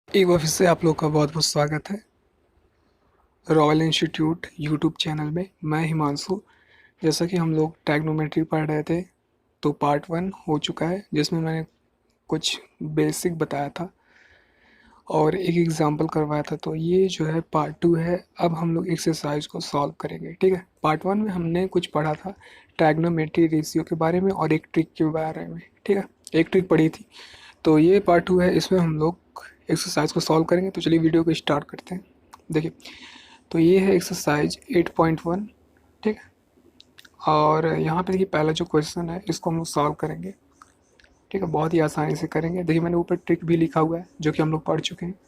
एक बार फिर से आप लोग का बहुत बहुत स्वागत है रॉयल इंस्टीट्यूट यूट्यूब चैनल में। मैं हिमांशु। जैसा कि हम लोग ट्रैग्नोमेट्री पढ़ रहे थे, तो पार्ट 1 हो चुका है जिसमें मैंने कुछ बेसिक बताया था और एक एग्जांपल करवाया था। तो ये जो है पार्ट 2 है। अब हम लोग एक्सरसाइज को सॉल्व करेंगे। ठीक है, पार्ट 1 में हमने कुछ पढ़ा था ट्रैग्नोमेट्री रेशियो के बारे में और एक ट्रिक के बारे में। ठीक है, एक ट्रिक पढ़ी थी। तो ये पार्ट 2 है, इसमें हम लोग एक्सरसाइज को सॉल्व करेंगे। तो चलिए वीडियो को स्टार्ट करते हैं। देखिए, तो ये है एक्सरसाइज 8.1। ठीक है, और यहाँ पे देखिए पहला जो क्वेश्चन है इसको हम लोग सॉल्व करेंगे। ठीक है, बहुत ही आसानी से करेंगे। देखिए मैंने ऊपर ट्रिक भी लिखा हुआ है जो कि हम लोग पढ़ चुके हैं,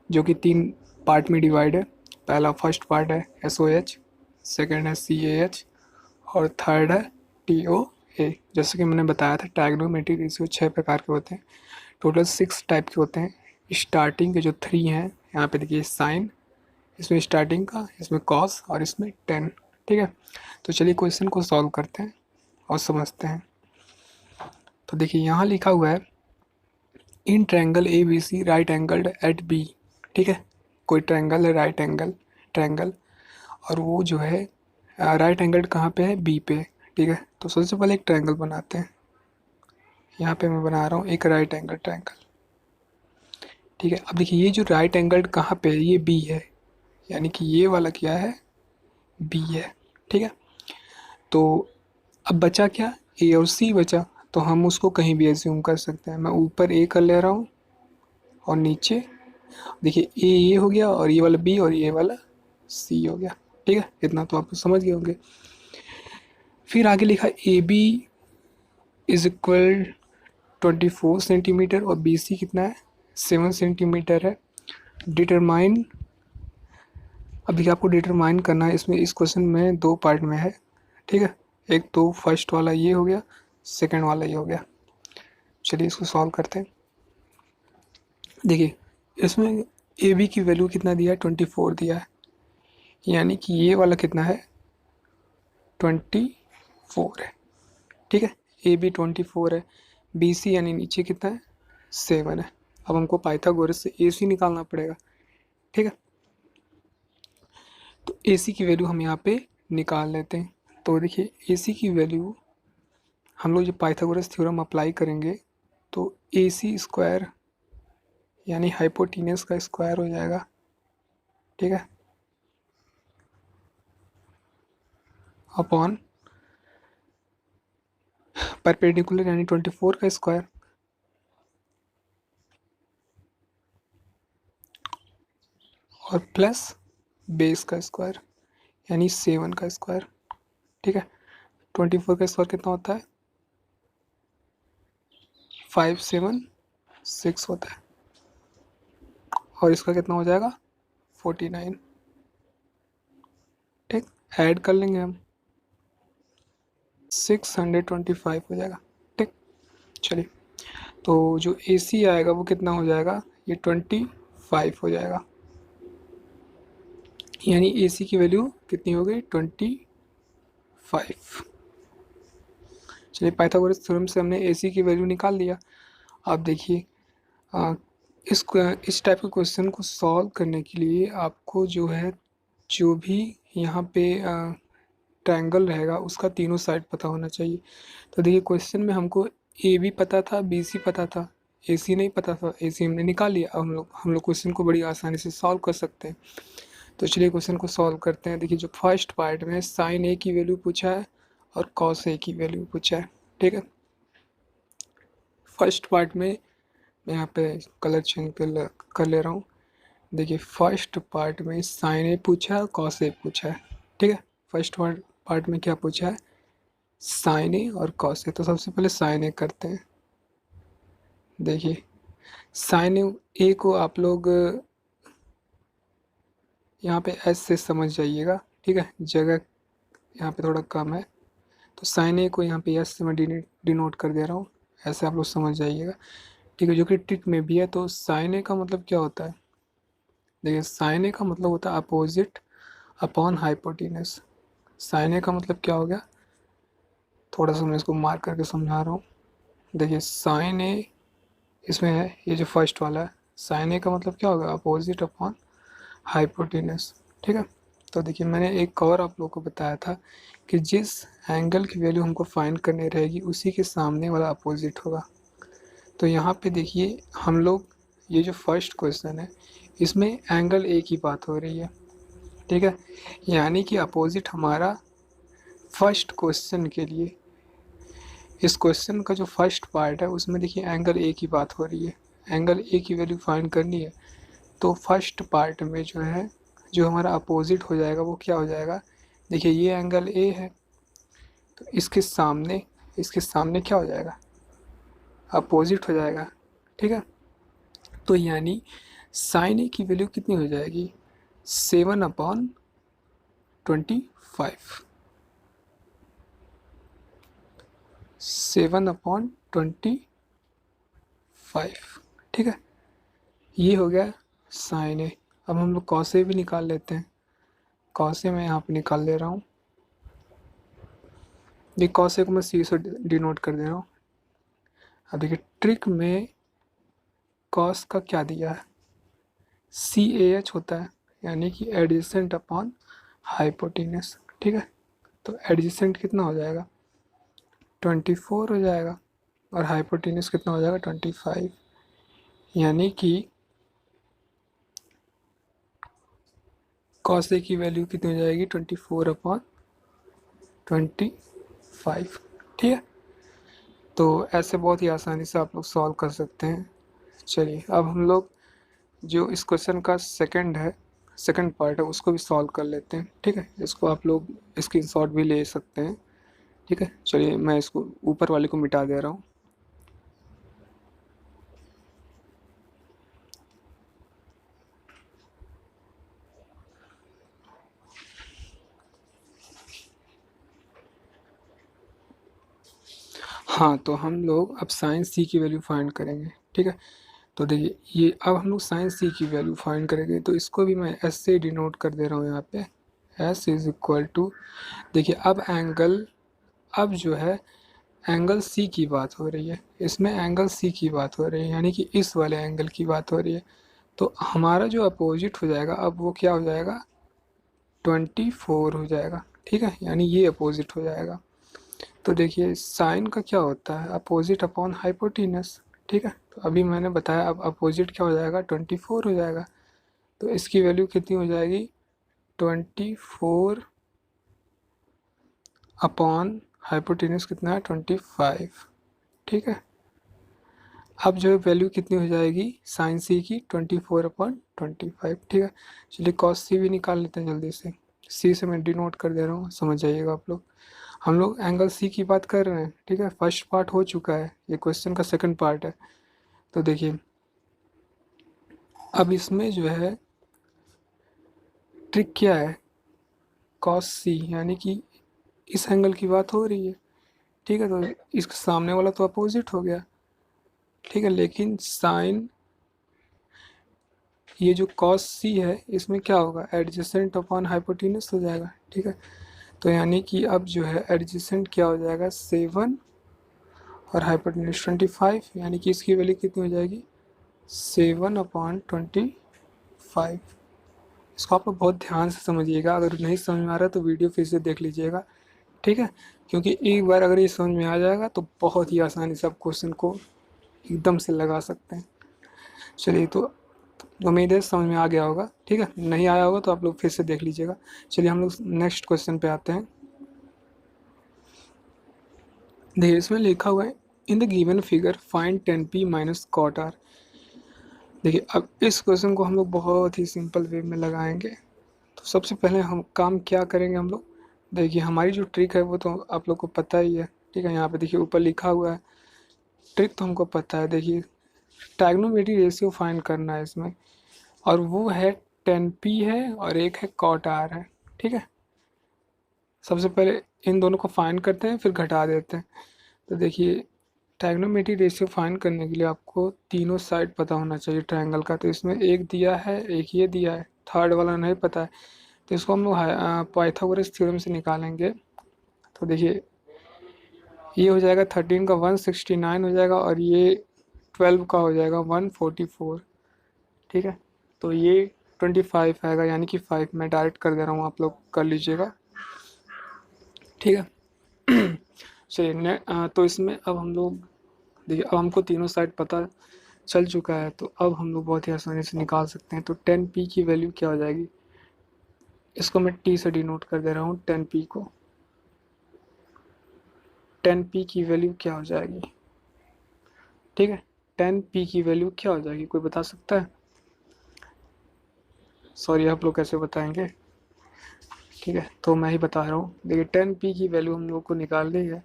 जो कि 3 पार्ट में डिवाइड है। पहला फर्स्ट पार्ट है SOH, सेकेंड है CAH और थर्ड है TOA। जैसे कि मैंने बताया था ट्रायगोनोमेट्रिक रेशियो 6 प्रकार के होते हैं, टोटल 6 टाइप के होते हैं। स्टार्टिंग के जो 3 हैं, यहाँ पे देखिए साइन, इसमें स्टार्टिंग का, इसमें कॉस और इसमें टेन। ठीक है, तो चलिए क्वेश्चन को सॉल्व करते हैं और समझते हैं। तो देखिए यहाँ लिखा हुआ है in triangle ABC right angled at B. ठीक है, कोई ट्रायंगल है राइट एंगल ट्रायंगल, और वो जो है राइट एंगल्ड कहाँ पे है, बी पे। ठीक है, तो सबसे पहले एक ट्रायंगल बनाते हैं। यहाँ पे मैं बना रहा हूँ एक राइट एंगल ट्रायंगल। ठीक है, अब देखिए ये जो राइट एंगल्ड कहाँ पे है, ये बी है, यानी कि ये वाला क्या है, बी है। ठीक है, तो अब बचा क्या, ए और सी बचा। तो हम उसको कहीं भी एज्यूम कर सकते हैं। मैं ऊपर ए कर ले रहा हूँ और नीचे देखिए ये हो गया, और ये वाला बी और ये वाला सी हो गया। ठीक है, इतना तो आप समझ गए होंगे। फिर आगे लिखा A B is equal 24 centimetre और बी सी कितना है, 7 सेंटीमीटर है। डिटरमाइन, अब देखिए आपको डिटरमाइन करना है। इसमें इस क्वेश्चन में 2 पार्ट में है। ठीक है, एक तो फर्स्ट वाला ये हो गया, सेकंड वाला ये हो गया। चलिए इसको सॉल्व करते हैं। देखिए इसमें ए बी की वैल्यू कितना दिया है, 24 दिया है, यानी कि ये वाला कितना है, 24 है। ठीक है, ए बी 24 है, बी सी यानी नीचे कितना है, 7 है। अब हमको पाइथागोरस से ए सी निकालना पड़ेगा। ठीक है, तो ए सी की वैल्यू हम यहाँ पे निकाल लेते हैं। तो देखिए ए सी की वैल्यू हम लोग जब पाइथागोरस थ्योरम अप्लाई करेंगे तो ए सी स्क्वायर यानी हाइपोटीनस का स्क्वायर हो जाएगा। ठीक है, अपॉन परपेंडिकुलर यानी 24 का स्क्वायर, और प्लस बेस का स्क्वायर यानी 7 का स्क्वायर। ठीक है, 24 का स्क्वायर कितना होता है, 576 होता है, और इसका कितना हो जाएगा, 49। ठीक, ऐड कर लेंगे हम, 625 हो जाएगा। ठीक, चलिए तो जो ए सी आएगा वो कितना हो जाएगा, ये 25 हो जाएगा, यानी ए सी की वैल्यू कितनी हो गई, 25। चलिए पाइथागोरस थ्योरम से हमने ए सी की वैल्यू निकाल लिया। अब देखिए इस टाइप के क्वेश्चन को सॉल्व करने के लिए आपको जो है, जो भी यहाँ पे ट्रायंगल रहेगा उसका तीनों साइड पता होना चाहिए। तो देखिए क्वेश्चन में हमको ए बी पता था, बी सी पता था, ए सी नहीं पता था, ए सी हमने निकाल लिया। अब हम लोग क्वेश्चन को बड़ी आसानी से सॉल्व कर सकते हैं। तो चलिए क्वेश्चन को सॉल्व करते हैं। देखिए जो फर्स्ट पार्ट में साइन ए की वैल्यू पूछा है और कॉस ए की वैल्यू पूछा है। ठीक है, फर्स्ट पार्ट में मैं यहाँ पे कलर चेंज कर ले रहा हूँ। देखिए फर्स्ट पार्ट में साइन ए पूछा है, कॉस ए पूछा है। ठीक है, फर्स्ट पार्ट में क्या पूछा है, साइन ए और कॉस ए। तो सबसे पहले साइन ए करते हैं। देखिए साइन ए को आप लोग यहाँ पे एस से समझ जाइएगा। ठीक है, जगह यहाँ पे थोड़ा कम है, तो साइन ए को यहाँ पे एस से मैं डिनोट कर दे रहा हूँ, ऐसे आप लोग समझ जाइएगा। ठीक है, जो कि ट्रिक में भी है। तो साइन ए का मतलब क्या होता है, देखिए साइन ए का मतलब होता है अपोजिट अपॉन हाइपोटेनस। साइन ए का मतलब क्या हो गया, थोड़ा सा मैं इसको मार्क करके समझा रहा हूँ। देखिए साइन ए इसमें है, ये जो फर्स्ट वाला है साइन ए का मतलब क्या होगा, अपोजिट अपॉन हाइपोटेनस। ठीक है, तो देखिए मैंने एक और आप लोगों को बताया था कि जिस एंगल की वैल्यू हमको फाइंड करनी रहेगी उसी के सामने वाला अपोजिट होगा। तो यहाँ पे देखिए हम लोग, ये जो फर्स्ट क्वेश्चन है इसमें एंगल ए की बात हो रही है। ठीक है, यानी कि अपोजिट हमारा फर्स्ट क्वेश्चन के लिए, इस क्वेश्चन का जो फर्स्ट पार्ट है उसमें देखिए एंगल ए की बात हो रही है, एंगल ए की वैल्यू फाइंड करनी है। तो फर्स्ट पार्ट में जो है, जो हमारा अपोजिट हो जाएगा वो क्या हो जाएगा, देखिए ये एंगल ए है, तो इसके सामने क्या हो जाएगा, अपोजिट हो जाएगा। ठीक है, तो यानी साइन ए की वैल्यू कितनी हो जाएगी, 7/25, 7/25। ठीक है, ये हो गया साइन ए। अब हम लोग कॉस ए भी निकाल लेते हैं, कॉस ए मैं यहाँ पे निकाल ले रहा हूँ, ये कॉस ए को मैं सी से डिनोट कर दे रहा हूँ। अब देखिए ट्रिक में कॉस का क्या दिया है, सी ए एच होता है, यानी कि एडजेसेंट अपॉन हाइपोटेनस। ठीक है, तो एडजेसेंट कितना हो जाएगा, 24 हो जाएगा, और हाइपोटेनस कितना हो जाएगा, 25। यानी कि कॉस ए की वैल्यू कितनी हो जाएगी, 24/25। ठीक है, तो ऐसे बहुत ही आसानी से आप लोग सॉल्व कर सकते हैं। चलिए अब हम लोग जो इस क्वेश्चन का सेकंड पार्ट है उसको भी सॉल्व कर लेते हैं। ठीक है, इसको आप लोग स्क्रीनशॉट भी ले सकते हैं। ठीक है, चलिए मैं इसको ऊपर वाले को मिटा दे रहा हूँ। हाँ, तो हम लोग अब साइन सी की वैल्यू फाइंड करेंगे। ठीक है, तो देखिए ये अब हम लोग साइन सी की वैल्यू फाइंड करेंगे, तो इसको भी मैं एस से डिनोट कर दे रहा हूँ यहाँ पे, एस इज इक्वल टू, देखिए अब जो है एंगल सी की बात हो रही है, इसमें एंगल सी की बात हो रही है, यानी कि इस वाले एंगल की बात हो रही है। तो हमारा जो अपोजिट हो जाएगा अब वो क्या हो जाएगा, 24 हो जाएगा। ठीक है, यानी ये अपोजिट हो जाएगा। तो देखिए साइन का क्या होता है, अपोजिट अपॉन हाइपोटेनस। ठीक है, तो अभी मैंने बताया अब अपोजिट क्या हो जाएगा, 24 हो जाएगा। तो इसकी वैल्यू कितनी हो जाएगी, 24 अपॉन हाइपोटेनस कितना है, 25। ठीक है, अब जो वैल्यू कितनी हो जाएगी साइन सी की, 24/25। ठीक है, चलिए कॉस सी भी निकाल लेते हैं जल्दी से, सी से मैं डिनोट कर दे रहा हूँ, समझ जाइएगा आप लोग। हम लोग एंगल सी की बात कर रहे हैं। ठीक है, फर्स्ट पार्ट हो चुका है, ये क्वेश्चन का सेकंड पार्ट है। तो देखिए अब इसमें जो है ट्रिक क्या है, कॉस सी यानी कि इस एंगल की बात हो रही है। ठीक है, तो इसके सामने वाला तो अपोजिट हो गया। ठीक है, लेकिन साइन, ये जो कॉस सी है इसमें क्या होगा, एडजेसेंट अपॉन हाइपोटेनस हो जाएगा। ठीक है, तो यानी कि अब जो है एडजेसेंट क्या हो जाएगा, 7 और हाइपोटेनस 25, यानी कि इसकी वैल्यू कितनी हो जाएगी, 7/25। इसको आप लोग बहुत ध्यान से समझिएगा, अगर नहीं समझ में आ रहा है तो वीडियो फिर से देख लीजिएगा। ठीक है, क्योंकि एक बार अगर ये समझ में आ जाएगा तो बहुत ही आसानी से आप क्वेश्चन को एकदम से लगा सकते हैं। चलिए, तो उम्मीद है समझ में आ गया होगा। ठीक है, नहीं आया होगा तो आप लोग फिर से देख लीजिएगा। चलिए हम लोग नेक्स्ट क्वेश्चन पे आते हैं। देखिए इसमें लिखा हुआ है, in the given figure find 10p minus cot R. देखिए अब इस क्वेश्चन को हम लोग बहुत ही सिंपल वे में लगाएंगे। तो सबसे पहले हम काम क्या करेंगे हम लोग, देखिए हमारी जो ट्रिक है वो तो आप लोग को पता ही है। ठीक है, यहाँ पे देखिए ऊपर लिखा हुआ है, ट्रिक तो हमको पता है। देखिए ट्रायगोनोमेट्री रेशियो फाइंड करना है इसमें, और वो है 10p है और एक है कॉट आर है। ठीक है, सबसे पहले इन दोनों को फाइंड करते हैं फिर घटा देते हैं। तो देखिए ट्रायगोनोमेट्री रेशियो फाइंड करने के लिए आपको तीनों साइड पता होना चाहिए ट्रायंगल का। तो इसमें एक दिया है, एक ये दिया है, थर्ड वाला नहीं पता है, तो इसको हम लोग पाइथागोरस थ्योरम से निकालेंगे। तो देखिए ये हो जाएगा 13 का 169 हो जाएगा, और ये 12 का हो जाएगा 144। ठीक है। तो ये 25 आएगा, यानी कि 5 मैं डायरेक्ट कर दे रहा हूँ, आप लोग कर लीजिएगा। ठीक है। चलिए तो इसमें अब हम लोग देखिए, अब हमको तीनों साइड पता चल चुका है, तो अब हम लोग बहुत ही आसानी से निकाल सकते हैं। तो 10p की वैल्यू क्या हो जाएगी, इसको मैं t से डिनोट कर दे रहा हूँ 10p को। 10p की वैल्यू क्या हो जाएगी, ठीक है। 10p की वैल्यू क्या हो जाएगी, कोई बता सकता है? सॉरी, आप लोग कैसे बताएंगे? ठीक है, तो मैं ही बता रहा हूँ। देखिए 10p की वैल्यू हम लोग को निकालनी है।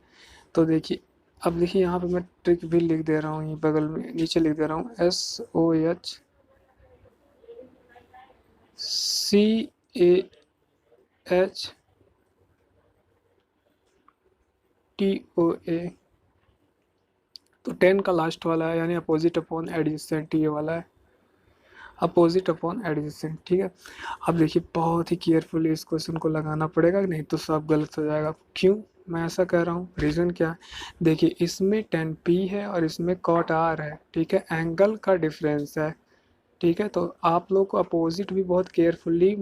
तो देखिए, अब देखिए यहाँ पे मैं ट्रिक भी लिख दे रहा हूँ, ये बगल में नीचे लिख दे रहा हूँ SOHCAHTOA। तो 10 का लास्ट वाला है, यानी अपोजिट अपॉन एडजेसेंट, ये वाला है अपोजिट अपॉन एडजेसेंट। ठीक है। अब देखिए बहुत ही केयरफुली इस क्वेश्चन को लगाना पड़ेगा, नहीं तो सब गलत हो जाएगा। क्यों मैं ऐसा कह रहा हूँ, रीज़न क्या है? देखिए इसमें 10p है और इसमें cot r है, ठीक है, एंगल का डिफरेंस है। ठीक है, तो आप लोग को अपोजिट भी बहुत केयरफुली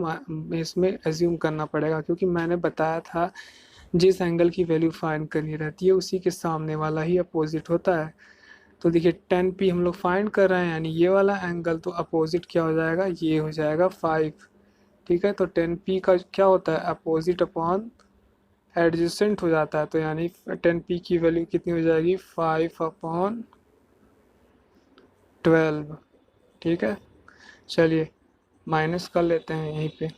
इसमें एज्यूम करना पड़ेगा, क्योंकि मैंने बताया था जिस एंगल की वैल्यू फाइंड करनी रहती है उसी के सामने वाला ही अपोजिट होता है। तो देखिए 10p हम लोग फाइंड कर रहे हैं, यानी ये वाला एंगल, तो अपोजिट क्या हो जाएगा, ये हो जाएगा 5। ठीक है, तो 10p का क्या होता है, अपोजिट अपॉन एडजेसेंट हो जाता है। तो यानी 10p की वैल्यू कितनी हो जाएगी, 5/12। ठीक है, चलिए माइनस कर लेते हैं यहीं पे,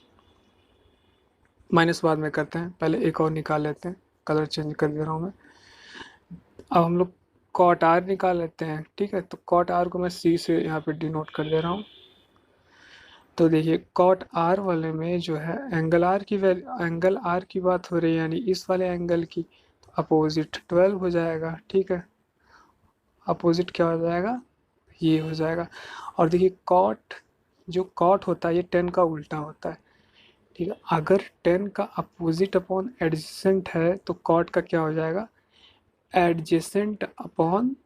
माइनस बाद में करते हैं, पहले एक और निकाल लेते हैं। कलर चेंज कर दे रहा हूँ मैं। अब हम लोग कॉट आर निकाल लेते हैं। ठीक है, तो कॉट आर को मैं सी से यहाँ पे डिनोट कर दे रहा हूँ। तो देखिए कॉट आर वाले में जो है एंगल आर की वैल्यू, एंगल आर की बात हो रही है, यानी इस वाले एंगल की, तो अपोजिट 12 हो जाएगा। ठीक है, अपोजिट क्या हो जाएगा, ये हो जाएगा। और देखिए कॉट, जो कॉट होता है ये 10 का उल्टा होता है। ठीक है, अगर 10 का अपोजिट अपॉन एडजेसेंट है तो कॉट का क्या हो जाएगा, एडजेसेंट अपॉन,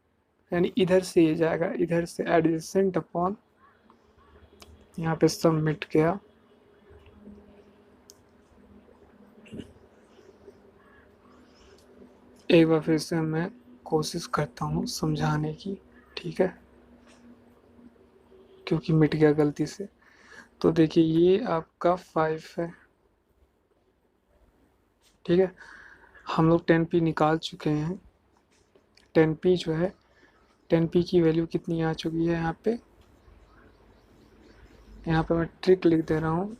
यानी इधर से ये जाएगा, इधर से एडजेसेंट अपॉन, यहाँ पे सब मिट गया। एक बार फिर से मैं कोशिश करता हूँ समझाने की, ठीक है, क्योंकि मिट गया गलती से। तो देखिए ये आपका 5 है। ठीक है, हम लोग 10p निकाल चुके हैं। 10p जो है, 10p की वैल्यू कितनी आ चुकी है यहाँ पे, यहाँ पे मैं ट्रिक लिख दे रहा हूँ,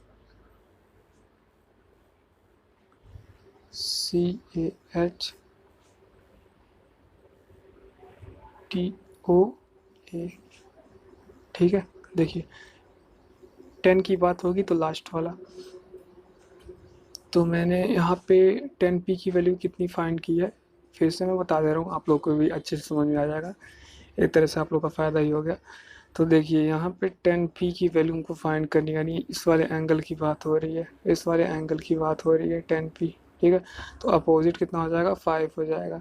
CAHTOA। ठीक है, देखिए 10 की बात होगी तो लास्ट वाला। तो मैंने यहाँ पे 10p की वैल्यू कितनी फाइंड की है, फिर से मैं बता दे रहा हूँ, आप लोग को भी अच्छे से समझ में आ जाएगा, एक तरह से आप लोग का फ़ायदा ही हो गया। तो देखिए यहाँ पे 10p की वैल्यू को फाइंड करनी, यानी इस वाले एंगल की बात हो रही है, इस वाले एंगल की बात हो रही है 10p। ठीक है, तो अपोजिट कितना हो जाएगा, 5 हो जाएगा,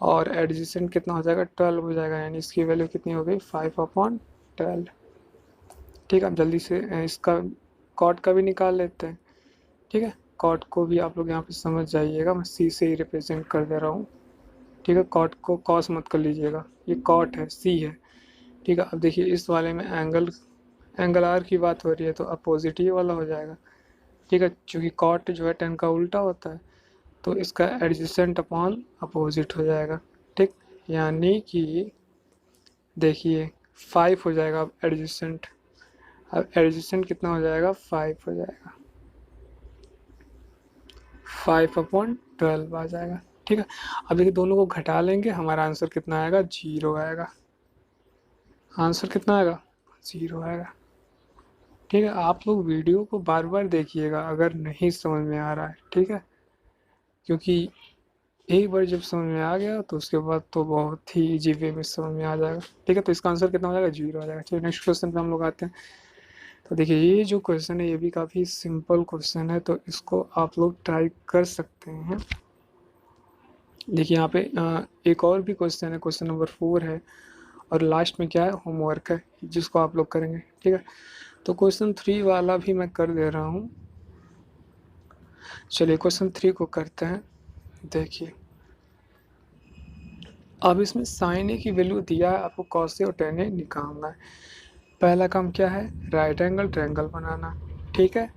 और एडजेसेंट कितना हो जाएगा, 12 हो जाएगा, यानी इसकी वैल्यू कितनी हो गई, 5/12। ठीक है, अब जल्दी से इसका कॉट का भी निकाल लेते हैं। ठीक है, कॉट को भी आप लोग यहाँ पे समझ जाइएगा, मैं सी से ही रिप्रेजेंट कर दे रहा हूँ। ठीक है, कॉट को कॉस मत कर लीजिएगा, ये कॉट है, सी है। ठीक है, अब देखिए इस वाले में एंगल, एंगल आर की बात हो रही है, तो अपोजिट ही वाला हो जाएगा। ठीक है, चूँकि कॉट जो है 10 का उल्टा होता है, तो इसका एडजेसेंट अपॉन अपोजिट हो जाएगा। ठीक, यानी कि देखिए 5 हो जाएगा अब एडजेसेंट, अब एडजेसेंट कितना हो जाएगा, 5 हो जाएगा, 5/12 आ जाएगा। ठीक है, अब देखिए दोनों को घटा लेंगे, हमारा आंसर कितना आएगा, 0 आएगा। आंसर कितना आएगा, 0 आएगा। ठीक है, आप लोग वीडियो को बार बार देखिएगा अगर नहीं समझ में आ रहा है। ठीक है, क्योंकि एक बार जब समझ में आ गया तो उसके बाद तो बहुत ही इजी वे में समझ में आ जाएगा। ठीक है, तो इसका आंसर कितना हो जाएगा, 0 आ जाएगा। चलिए नेक्स्ट क्वेश्चन पे हम लोग आते हैं। तो देखिए ये जो क्वेश्चन है ये भी काफ़ी सिंपल क्वेश्चन है, तो इसको आप लोग ट्राई कर सकते हैं। देखिए यहाँ पे एक और भी क्वेश्चन है, क्वेश्चन नंबर 4 है, और लास्ट में क्या है, होमवर्क है जिसको आप लोग करेंगे। ठीक है, तो क्वेश्चन 3 वाला भी मैं कर दे रहा हूँ। चलिए क्वेश्चन 3 को करते हैं। देखिए अब इसमें साइन ए की वैल्यू दिया है, आपको कॉस ए और टेन ए निकालना है। पहला काम क्या है, राइट एंगल ट्रायंगल बनाना। ठीक है,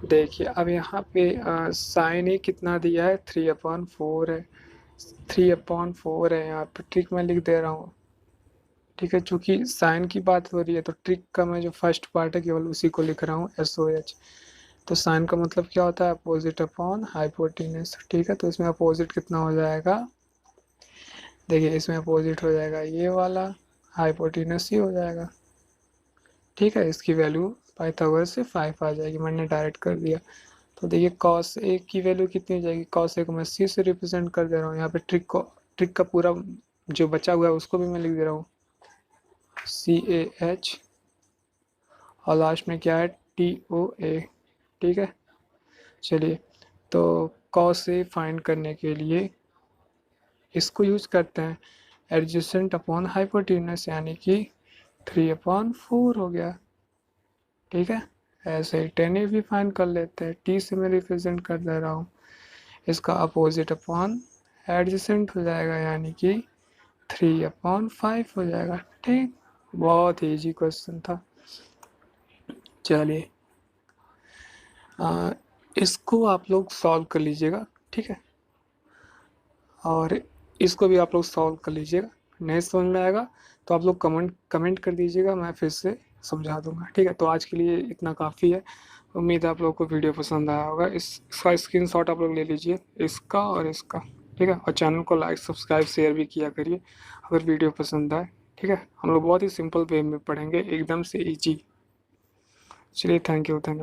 देखिए अब यहाँ पे साइन ए कितना दिया है, 3/4 है। 3/4 है यहाँ पे, ट्रिक मैं लिख दे रहा हूँ। ठीक है, चूंकि साइन की बात हो रही है तो ट्रिक का मैं जो फर्स्ट पार्ट है केवल उसी को लिख रहा हूँ, SOH। तो साइन का मतलब क्या होता है, अपोजिट अपॉन हाइपोटेन्यूस। ठीक है, तो इसमें अपोजिट कितना हो जाएगा, देखिए इसमें अपोजिट हो जाएगा ये वाला, हाइपोटेन्यूस ही हो जाएगा। ठीक है, इसकी वैल्यू पाइथागोरस से 5 आ जाएगी, मैंने डायरेक्ट कर दिया। तो देखिए कॉस ए की वैल्यू कितनी हो जाएगी, कॉस ए को मैं सी से रिप्रेजेंट कर दे रहा हूँ यहाँ पे। ट्रिक का पूरा जो बचा हुआ है उसको भी मैं लिख दे रहा हूँ, CAH, और लास्ट में क्या है, TOA। ठीक है, चलिए तो कॉस ए फाइंड करने के लिए इसको यूज करते हैं, एडजेसेंट अपॉन हाइपोटेन्यूस, यानी कि 3/4 हो गया। ठीक है, ऐसे ही टेन ए भी फाइंड कर लेते हैं, टी से मैं रिप्रेजेंट कर दे रहा हूँ, इसका अपोजिट अपॉन एडजेसेंट हो जाएगा, यानी कि 3/5 हो जाएगा। ठीक, बहुत ही इजी क्वेश्चन था। चलिए इसको आप लोग सॉल्व कर लीजिएगा। ठीक है, और इसको भी आप लोग सॉल्व कर लीजिएगा। नहीं समझ में आएगा तो आप लोग कमेंट कर दीजिएगा, मैं फिर से समझा दूंगा। ठीक है, तो आज के लिए इतना काफ़ी है। उम्मीद है आप लोगों को वीडियो पसंद आया होगा। इसका स्क्रीनशॉट आप लोग ले लीजिए, इसका और इसका। ठीक है, और चैनल को लाइक सब्सक्राइब शेयर भी किया करिए अगर वीडियो पसंद आए। ठीक है, हम लोग बहुत ही सिंपल वे में पढ़ेंगे, एकदम से ईजी। चलिए, थैंक यू, धन्यवाद।